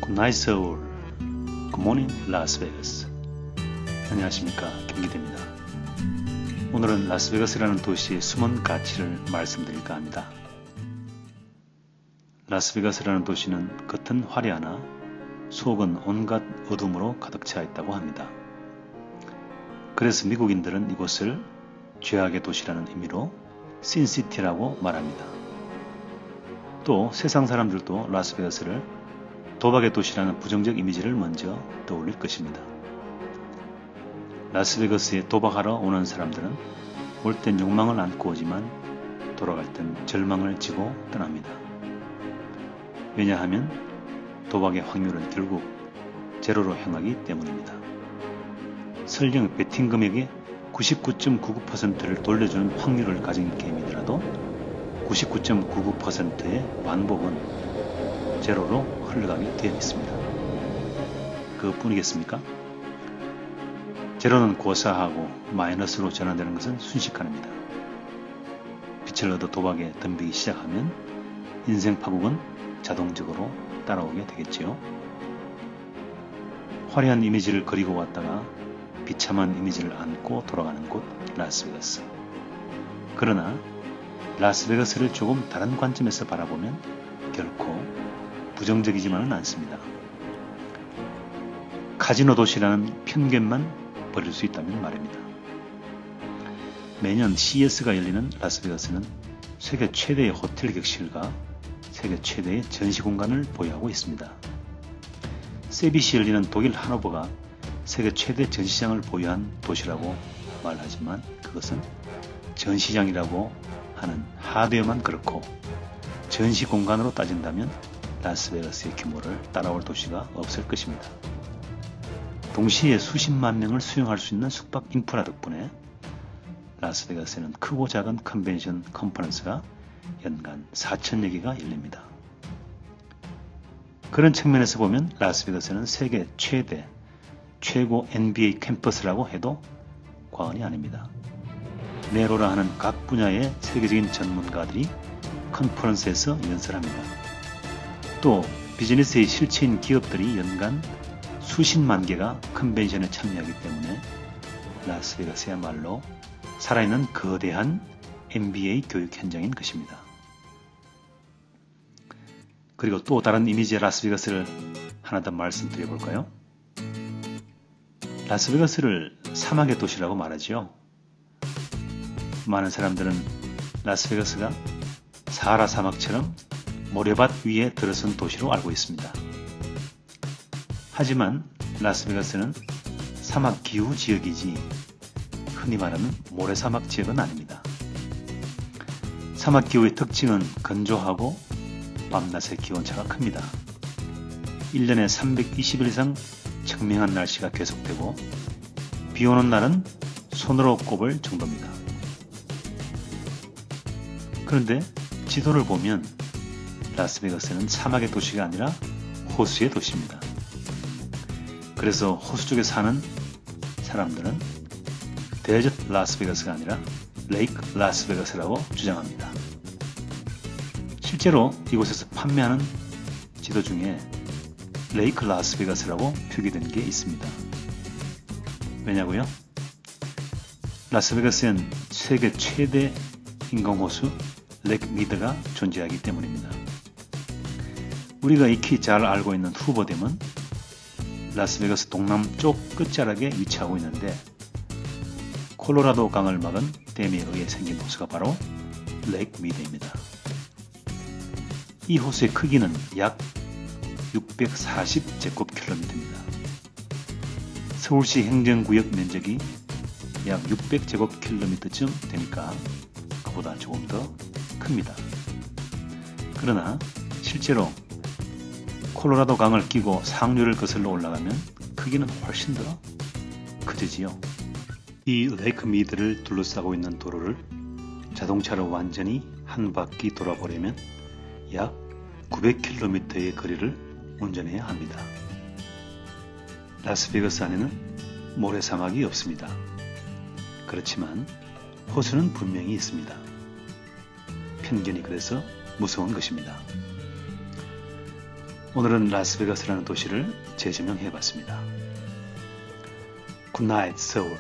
굿나잇 서울, 굿모닝 라스베가스. 안녕하십니까, 김기태입니다. 오늘은 라스베가스라는 도시의 숨은 가치를 말씀드릴까 합니다. 라스베가스라는 도시는 겉은 화려하나 속은 온갖 어둠으로 가득 차 있다고 합니다. 그래서 미국인들은 이곳을 죄악의 도시라는 의미로 신시티라고 말합니다. 또 세상 사람들도 라스베가스를 도박의 도시라는 부정적 이미지를 먼저 떠올릴 것입니다. 라스베가스에 도박하러 오는 사람들은 올 땐 욕망을 안고 오지만 돌아갈 땐 절망을 지고 떠납니다. 왜냐하면 도박의 확률은 결국 제로로 향하기 때문입니다. 설령 베팅 금액의 99.99%를 돌려주는 확률을 가진 게임이더라도 99.99%의 완복은 제로로 흘러가게 되어 있습니다. 그뿐이겠습니까? 제로는 고사하고 마이너스로 전환되는 것은 순식간입니다. 빛을 얻어 도박에 덤비기 시작하면 인생 파국은 자동적으로 따라오게 되겠지요. 화려한 이미지를 그리고 왔다가 비참한 이미지를 안고 돌아가는 곳 라스베가스. 그러나 라스베가스를 조금 다른 관점에서 바라보면 결코 부정적이지만은 않습니다. 카지노 도시라는 편견만 버릴 수 있다면 말입니다. 매년 CES가 열리는 라스베가스는 세계 최대의 호텔 객실과 세계 최대의 전시 공간을 보유하고 있습니다. 세빗이 열리는 독일 하노버가 세계 최대 전시장을 보유한 도시라고 말하지만 그것은 전시장이라고 하는 하드웨어만 그렇고 전시 공간으로 따진다면 라스베가스의 규모를 따라올 도시가 없을 것입니다. 동시에 수십만 명을 수용할 수 있는 숙박 인프라 덕분에 라스베가스에는 크고 작은 컨벤션 컨퍼런스가 연간 4,000여 개가 열립니다. 그런 측면에서 보면 라스베가스는 세계 최고 NBA 캠퍼스라고 해도 과언이 아닙니다. 네로라 하는 각 분야의 세계적인 전문가들이 컨퍼런스에서 연설합니다. 또 비즈니스의 실체인 기업들이 연간 수십만 개가 컨벤션에 참여하기 때문에 라스베가스야말로 살아있는 거대한 NBA 교육 현장인 것입니다. 그리고 또 다른 이미지의 라스베가스를 하나 더 말씀드려 볼까요? 라스베가스를 사막의 도시라고 말하지요. 많은 사람들은 라스베가스가 사하라 사막처럼 모래밭 위에 들어선 도시로 알고 있습니다. 하지만 라스베가스는 사막 기후 지역이지 흔히 말하는 모래사막 지역은 아닙니다. 사막 기후의 특징은 건조하고 밤낮의 기온차가 큽니다. 1년에 320일 이상 청명한 날씨가 계속되고 비 오는 날은 손으로 꼽을 정도입니다. 그런데 지도를 보면 라스베가스는 사막의 도시가 아니라 호수의 도시입니다. 그래서 호수 쪽에 사는 사람들은 데저트 라스베가스가 아니라 레이크 라스베가스라고 주장합니다. 실제로 이곳에서 판매하는 지도 중에 레이크 라스베가스라고 표기된 게 있습니다. 왜냐고요? 라스베가스엔 세계 최대 인공호수 렉 미드가 존재하기 때문입니다. 우리가 익히 잘 알고 있는 후보댐은 라스베가스 동남쪽 끝자락에 위치하고 있는데 콜로라도 강을 막은 댐에 의해 생긴 호수가 바로 렉 미드입니다. 이 호수의 크기는 약 640제곱킬로미터입니다. 서울시 행정구역 면적이 약 600제곱킬로미터쯤 되니까 그보다 조금 더 큽니다. 그러나 실제로 콜로라도 강을 끼고 상류를 거슬러 올라가면 크기는 훨씬 더 커지지요. 이 레이크 미드를 둘러싸고 있는 도로를 자동차로 완전히 한 바퀴 돌아보려면 약 900km의 거리를 운전해야 합니다. 라스베가스 안에는 모래사막이 없습니다. 그렇지만 호수는 분명히 있습니다. 편견이 그래서 무서운 것입니다. 오늘은 라스베가스라는 도시를 재조명해 봤습니다. 굿나잇 서울.